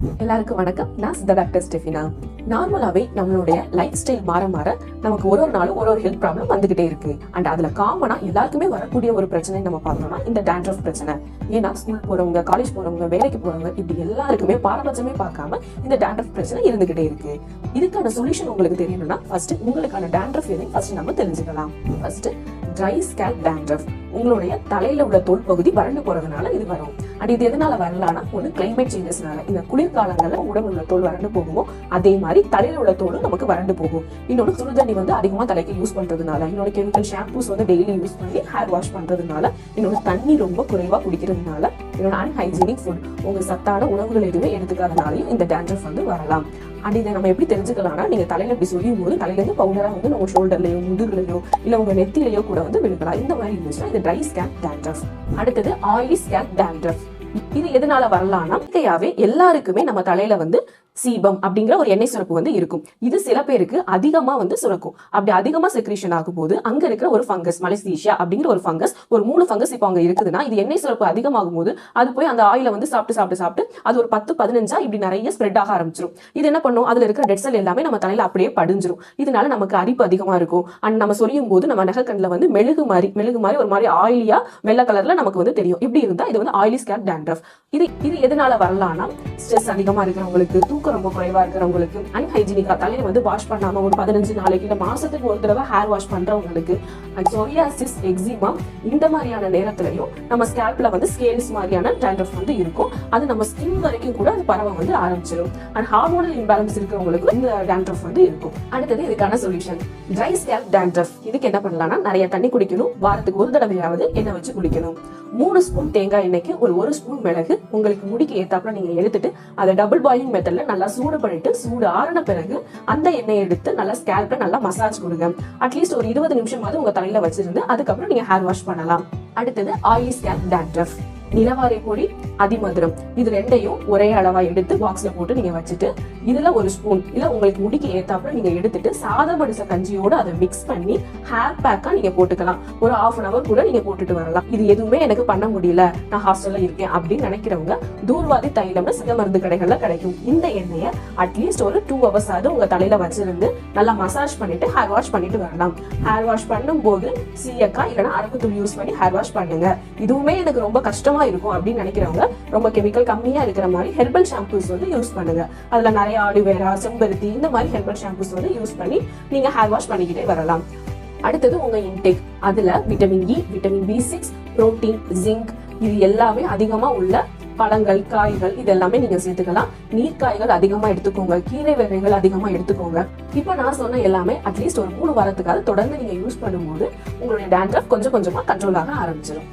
எல்லாருக்கும் வணக்கம். நான் சித்தா டாக்டர் ஸ்டெஃபினா. நார்மலாவே நம்மளுடைய லைஃப் ஸ்டைல் மாற மாற நமக்கு ஒரு நாளும் ஒரு ஹெல்த் ப்ராப்ளம் வந்துகிட்டே இருக்கு. அண்ட் அதுல காமனா எல்லாருக்குமே வரக்கூடிய ஒரு பிரச்சனை நம்ம பார்த்தோம்னா இந்த டேண்ட்ரஃப் பிரச்சனை. ஏன்னா ஸ்கூல் போறவங்க, காலேஜ் போறவங்க, வேலைக்கு போறவங்க, இப்படி எல்லாருக்குமே பாரபட்சமே பார்க்காம இந்த டேண்ட்ரஃப் பிரச்சனை இருந்துகிட்டே இருக்கு. இதுக்கான சொல்யூஷன் உங்களுக்கு தெரியணும்னா ஃபர்ஸ்ட் உங்களுக்கான டேண்ட்ரஃப் எதுன்னு ஃபர்ஸ்ட் நம்ம தெரிஞ்சுக்கலாம். First try scalp dandruff. உங்களுடைய தலையில உள்ள தோல் பகுதி வறண்டு போறதுனால இது வரும். அண்ட் இது எதனால வரலாம்னா ஒன்று கிளைமேட் சேஞ்சஸ்னால. இந்த குளிர்காலங்கள்ல உடம்புல உள்ள தோல் வறண்டு போகுமோ அதே மாதிரி தலையில உள்ள தோலும் நமக்கு வறண்டு போகும். இன்னொன்று சுடுதண்ணி அதிகமா தலைக்கு யூஸ் பண்றதுனால, இன்னொரு கெமிக்கல் ஷாம்பூஸ் டெய்லி யூஸ் பண்ணி ஹேர் வாஷ் பண்றதுனால, இன்னொரு தண்ணி ரொம்ப குறைவா குடிக்கிறதுனால, இன்னொரு அன்ஹைஜீனிக் ஃபுட் உங்க சத்தான உணவுகள் எதுவுமே எடுத்துக்காதனாலையும் இந்த டேண்ட்ரஃப் வரலாம். அண்ட் இதை நம்ம எப்படி தெரிஞ்சுக்கலாம்னா, நீங்க தலையில இப்படி சொல்லும் போது தலையில இருந்து பவுடரா உங்க ஷோல்டர்லயோ, முதுகுலையோ, இல்ல உங்க நெத்திலையோ கூட விழுகலாம். இந்த மாதிரி இருந்துச்சுன்னா இது ட்ரை ஸ்கேல்ப் டேண்ட்ரஃப். அடுத்தது ஆயிலி ஸ்கேல்ப் டேண்ட்ரஃப். இது எதனால வரலாம்னா, இயற்கையாவே எல்லாருக்குமே நம்ம தலையில சீபம் அப்படிங்கிற ஒரு எண்ணெய் சுரப்பு இருக்கும். இது சில பேருக்கு அதிகமா சுரக்கும். அப்படி அதிகமா செக்ரீஷன் ஆகும் போது அங்க இருக்கிற ஒரு ஃபங்கஸ், மலேசியா அப்படிங்கிற ஒரு ஃபங்கஸ், ஒரு 3 ஃபங்கஸ் இப்போ அங்க இருக்குதுன்னா, இது எண்ணெய் சுரப்பு அதிகமாகும் போது அது போய் அந்த ஆயில சாப்பிட்டு அது ஒரு 10-15 இப்படி நிறைய ஸ்ப்ரெட் ஆக ஆரம்பிச்சிடும். இது என்ன பண்ணும், அதுல இருக்கிற டெட் செல் எல்லாமே நம்ம தலையில அப்படியே படிஞ்சிரும். இதனால நமக்கு அரிப்பு அதிகமா இருக்கும். அண்ட் நம்ம சொல்லும் போது நம்ம நகக்கண்ணில் மெழுகு மாதிரி ஒரு மாதிரி ஆயிலியா வெள்ளை கலர்ல நமக்கு தெரியும். இப்படி இருந்தா இது ஆயிலி ஸ்கேல்ப் டேண்ட்ரஃப். இது எதனால வரலாம்னா, ஸ்ட்ரெஸ் அதிகமா இருக்கிறவங்களுக்கு, தூக்கம் ரொம்ப குறைவா இருக்கிறவங்களுக்கு, அன்ஹைஜீனிக்கா தலையை வாஷ் பண்ணாம ஒரு 15 நாளைக்கு இல்ல மாசத்துக்கு ஒரு தடவை ஹேர் வாஷ் பண்றவங்களுக்கு, அண்ட் சொரியாசிஸ், எக்ஸிமா, இந்த மாதிரியான நேரத்திலையும் நம்ம ஸ்கேல்ப்ல ஸ்கேல்ஸ் மாதிரியான டேண்ட்ரஃப் இருக்கும். அது நம்ம ஸ்கின் வரைக்கும் கூட அது பரவ ஆரம்பிச்சிடும். அண்ட் ஹார்மோனல் இம்பேலன்ஸ் இருக்கிறவங்களுக்கு இந்த டேண்ட்ரஃப் இருக்கும். அடுத்தது இதுக்கான சொல்யூஷன் ட்ரை ஸ்கேல்ப் டேண்ட்ரஃப். இதுக்கு என்ன பண்ணலாம்னா, நிறைய தண்ணி குடிக்கணும். வாரத்துக்கு ஒரு தடவையாவது எண்ணெய் வச்சு குளிக்கணும். 3 ஸ்பூன் தேங்காய் எண்ணெய்க்கு ஒரு 1 ஸ்பூன் மிளகு உங்களுக்கு முடிக்கு ஏத்தாப்புல நீங்க எடுத்துட்டு அதை டபுள் பாயிலிங் மெத்தட்ல நல்லா சூடு பண்ணிட்டு, சூடு ஆறின பிறகு அந்த எண்ணெயை எடுத்து நல்லா ஸ்கேல்ப்ல நல்லா மசாஜ் கொடுங்க. அட்லீஸ்ட் ஒரு 20 நிமிஷமாவது உங்க தலையில வச்சிருந்து அதுக்கப்புறம் நீங்க ஹேர் வாஷ் பண்ணலாம். அடுத்தது ஆயிலி ஸ்கேல்ப் டேண்ட்ரஃப். நிலவாரை பொடி, அதிமதுரம், இது ரெண்டையும் ஒரே அளவா எடுத்து பாக்ஸ்ல போட்டு நீங்க வச்சுட்டு, இதுல 1 ஸ்பூன் இல்ல உங்களுக்கு முடிக்கு ஏத்தாப்புல நீங்க எடுத்துட்டு சாதம் அடிச்ச கஞ்சியோட அதை மிக்ஸ் பண்ணி ஹேர் பேக்கா நீங்க போட்டுக்கலாம். ஒரு 1/2 hour கூட நீங்க போட்டுட்டு வரலாம். இது எதுவுமே எனக்கு பண்ண முடியல, நான் ஹாஸ்டல்ல இருக்கேன் அப்படின்னு நினைக்கிறவங்க தூர்வாதி தைலம்னு சித்த மருந்து கடைகள்ல கிடைக்கும். இந்த எண்ணெயை அட்லீஸ்ட் ஒரு 2 hours ஆகுது உங்க தலையில வச்சிருந்து நல்லா மசாஜ் பண்ணிட்டு ஹேர் வாஷ் பண்ணிட்டு வரலாம். ஹேர் வாஷ் பண்ணும் போது சீயக்கா இல்லைன்னா அரக்குத்தூள் யூஸ் பண்ணி ஹேர் வாஷ் பண்ணுங்க. இதுவுமே எனக்கு ரொம்ப கஷ்டமா இருக்கும் அப்படின்னு நினைக்கிறவங்க ரொம்ப கெமிக்கல் கம்மியா இருக்கிற மாதிரி ஹெர்பல் ஷாம்பூஸ் யூஸ் பண்ணுங்க. அதுல நிறைய ஆலிவேரா, செம்பருத்தி, இந்த மாதிரி ஹெர்பல் ஷாம்பூஸ் யூஸ் பண்ணி நீங்க ஹேர் வாஷ் பண்ணிக்கிட்டே வரலாம். அடுத்தது உங்க இன்டேக். அதுல vitamin E, vitamin B6, protein, zinc, இது எல்லாமே அதிகமா உள்ள பழங்கள், காய்கள், இது எல்லாமே நீங்க சேர்த்துக்கலாம். நீர்க்காய்கள் அதிகமா எடுத்துக்கோங்க. கீரை வகைகள் அதிகமா எடுத்துக்கோங்க. இப்ப நான் சொன்ன எல்லாமே அட்லீஸ்ட் ஒரு 3 வாரத்துக்காவது தொடர்ந்து நீங்க யூஸ் பண்ணும்போது உங்களுடைய டேண்ட்ரஃப் கொஞ்சம் கொஞ்சமா கண்ட்ரோல் ஆக ஆரம்பிச்சிடும்.